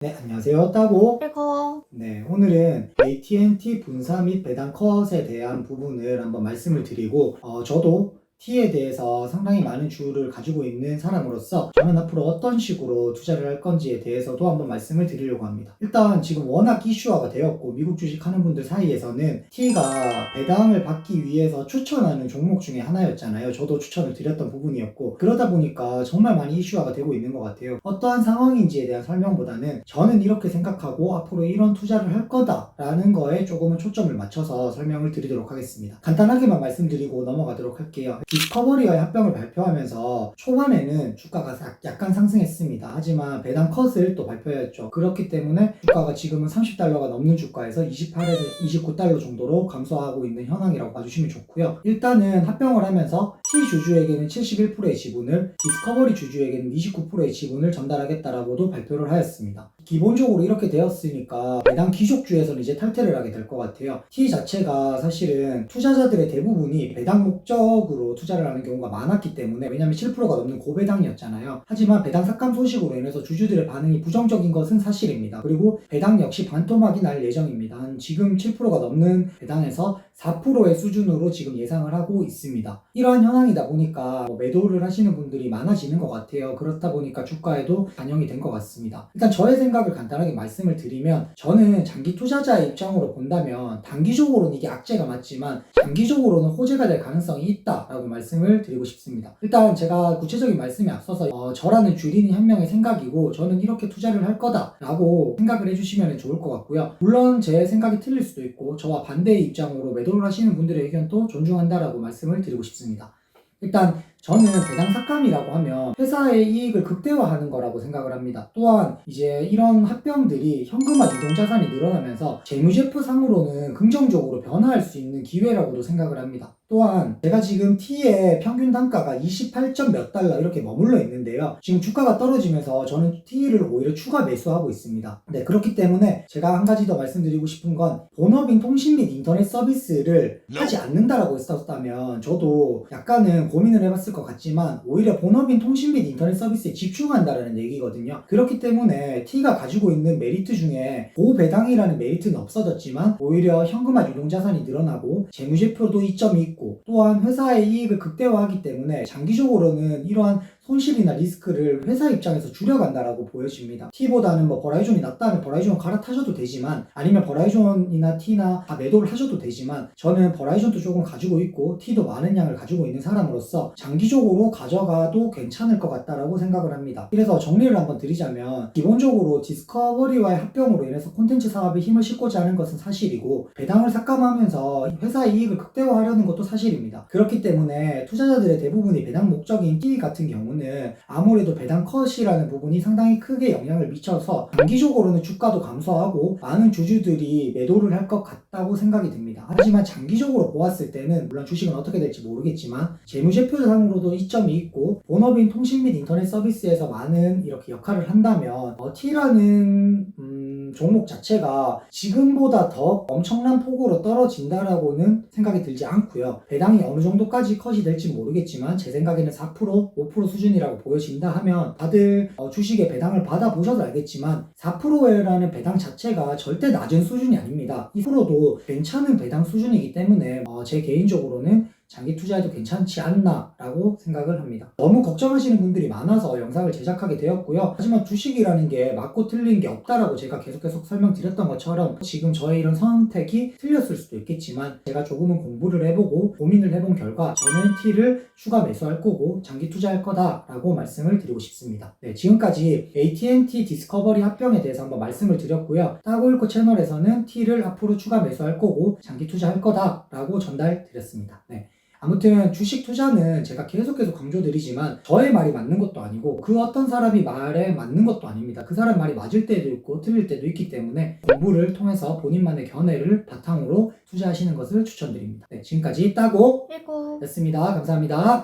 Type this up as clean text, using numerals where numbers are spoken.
네, 안녕하세요. 따고. 그리고 네, 오늘은 AT&T 분사 및 배당 컷에 대한 부분을 한번 말씀을 드리고, 저도 T에 대해서 상당히 많은 주를 가지고 있는 사람으로서 저는 앞으로 어떤 식으로 투자를 할 건지에 대해서도 한번 말씀을 드리려고 합니다. 일단 지금 워낙 이슈화가 되었고 미국 주식 하는 분들 사이에서는 T가 배당을 받기 위해서 추천하는 종목 중에 하나였잖아요. 저도 추천을 드렸던 부분이었고, 그러다 보니까 정말 많이 이슈화가 되고 있는 것 같아요. 어떠한 상황인지에 대한 설명보다는 저는 이렇게 생각하고 앞으로 이런 투자를 할 거다라는 거에 조금은 초점을 맞춰서 설명을 드리도록 하겠습니다. 간단하게만 말씀드리고 넘어가도록 할게요. 디스커버리와의 합병을 발표하면서 초반에는 주가가 약간 상승했습니다. 하지만 배당 컷을 또 발표했죠. 그렇기 때문에 주가가 지금은 30달러가 넘는 주가에서 28에서 29달러 정도로 감소하고 있는 현황이라고 봐주시면 좋고요. 일단은 합병을 하면서 T 주주에게는 71%의 지분을, 디스커버리 주주에게는 29%의 지분을 전달하겠다라고도 발표를 하였습니다. 기본적으로 이렇게 되었으니까 배당 귀족주에서는 이제 탈퇴를 하게 될 것 같아요. T 자체가 사실은 투자자들의 대부분이 배당 목적으로 투자를 하는 경우가 많았기 때문에, 왜냐하면 7%가 넘는 고배당이었잖아요. 하지만 배당 삭감 소식으로 인해서 주주들의 반응이 부정적인 것은 사실입니다. 그리고 배당 역시 반토막이 날 예정입니다. 지금 7%가 넘는 배당에서 4%의 수준으로 지금 예상을 하고 있습니다. 이러한 현황이다 보니까 매도를 하시는 분들이 많아지는 것 같아요. 그렇다 보니까 주가에도 반영이 된 것 같습니다. 일단 저의 생각을 간단하게 말씀을 드리면, 저는 장기 투자자의 입장으로 본다면 단기적으로는 이게 악재가 맞지만 장기적으로는 호재가 될 가능성이 있다라고 말씀을 드리고 싶습니다. 일단 제가 구체적인 말씀에 앞서서 저라는 주린이 한 명의 생각이고 저는 이렇게 투자를 할 거다라고 생각을 해주시면 좋을 것 같고요. 물론 제 생각이 틀릴 수도 있고 저와 반대의 입장으로 매도를 하시는 분들의 의견도 존중한다라고 말씀을 드리고 싶습니다. 일단 저는 배당 삭감이라고 하면 회사의 이익을 극대화하는 거라고 생각을 합니다. 또한 이제 이런 합병들이 현금화 유동자산이 늘어나면서 재무제표상으로는 긍정적으로 변화할 수 있는 기회라고도 생각을 합니다. 또한 제가 지금 T의 평균 단가가 28점 몇 달러 이렇게 머물러 있는데요. 지금 주가가 떨어지면서 저는 T를 오히려 추가 매수하고 있습니다. 네, 그렇기 때문에 제가 한 가지 더 말씀드리고 싶은 건, 본업인 통신 및 인터넷 서비스를 하지 않는다라고 했었다면 저도 약간은 고민을 해봤을 것 같지만 오히려 본업인 통신 및 인터넷 서비스에 집중한다라는 얘기거든요. 그렇기 때문에 T가 가지고 있는 메리트 중에 고배당이라는 메리트는 없어졌지만 오히려 현금화 유동자산이 늘어나고 재무제표도 이점이 있고, 또한 회사의 이익을 극대화하기 때문에 장기적으로는 이러한 손실이나 리스크를 회사 입장에서 줄여간다라고 보여집니다. T보다는 버라이존이 낫다면 버라이존 갈아타셔도 되지만, 아니면 버라이존이나 T나 다 매도를 하셔도 되지만, 저는 버라이존도 조금 가지고 있고 T도 많은 양을 가지고 있는 사람으로서 장기적으로 가져가도 괜찮을 것 같다라고 생각을 합니다. 그래서 정리를 한번 드리자면, 기본적으로 디스커버리와의 합병으로 인해서 콘텐츠 사업에 힘을 싣고자 하는 것은 사실이고, 배당을 삭감하면서 회사의 이익을 극대화하려는 것도 사실입니다. 그렇기 때문에 투자자들의 대부분이 배당 목적인 T 같은 경우는 아무래도 배당 컷이라는 부분이 상당히 크게 영향을 미쳐서 단기적으로는 주가도 감소하고 많은 주주들이 매도를 할 것 같다고 생각이 듭니다. 하지만 장기적으로 보았을 때는, 물론 주식은 어떻게 될지 모르겠지만 재무제표상으로도 이점이 있고 본업인 통신 및 인터넷 서비스에서 많은 이렇게 역할을 한다면 T라는 종목 자체가 지금보다 더 엄청난 폭으로 떨어진다라고는 생각이 들지 않고요. 배당이 어느 정도까지 컷이 될지 모르겠지만 제 생각에는 4%, 5% 수준이라고 보여진다 하면 다들 주식의 배당을 받아보셔도 알겠지만 4%라는 배당 자체가 절대 낮은 수준이 아닙니다. 2%도 괜찮은 배당 수준이기 때문에 제 개인적으로는 장기 투자해도 괜찮지 않나 라고 생각을 합니다. 너무 걱정하시는 분들이 많아서 영상을 제작하게 되었고요. 하지만 주식이라는 게 맞고 틀린 게 없다라고 제가 계속 설명드렸던 것처럼 지금 저의 이런 선택이 틀렸을 수도 있겠지만, 제가 조금은 공부를 해보고 고민을 해본 결과 저는 T를 추가 매수할 거고 장기 투자할 거다라고 말씀을 드리고 싶습니다. 네, 지금까지 AT&T 디스커버리 합병에 대해서 한번 말씀을 드렸고요. 따고읽고 채널에서는 T를 앞으로 추가 매수할 거고 장기 투자할 거다라고 전달드렸습니다. 네. 아무튼 주식 투자는 제가 계속 강조드리지만 저의 말이 맞는 것도 아니고 그 어떤 사람이 말에 맞는 것도 아닙니다. 그 사람 말이 맞을 때도 있고 틀릴 때도 있기 때문에 공부를 통해서 본인만의 견해를 바탕으로 투자하시는 것을 추천드립니다. 네, 지금까지 따고 그리고 였습니다. 감사합니다.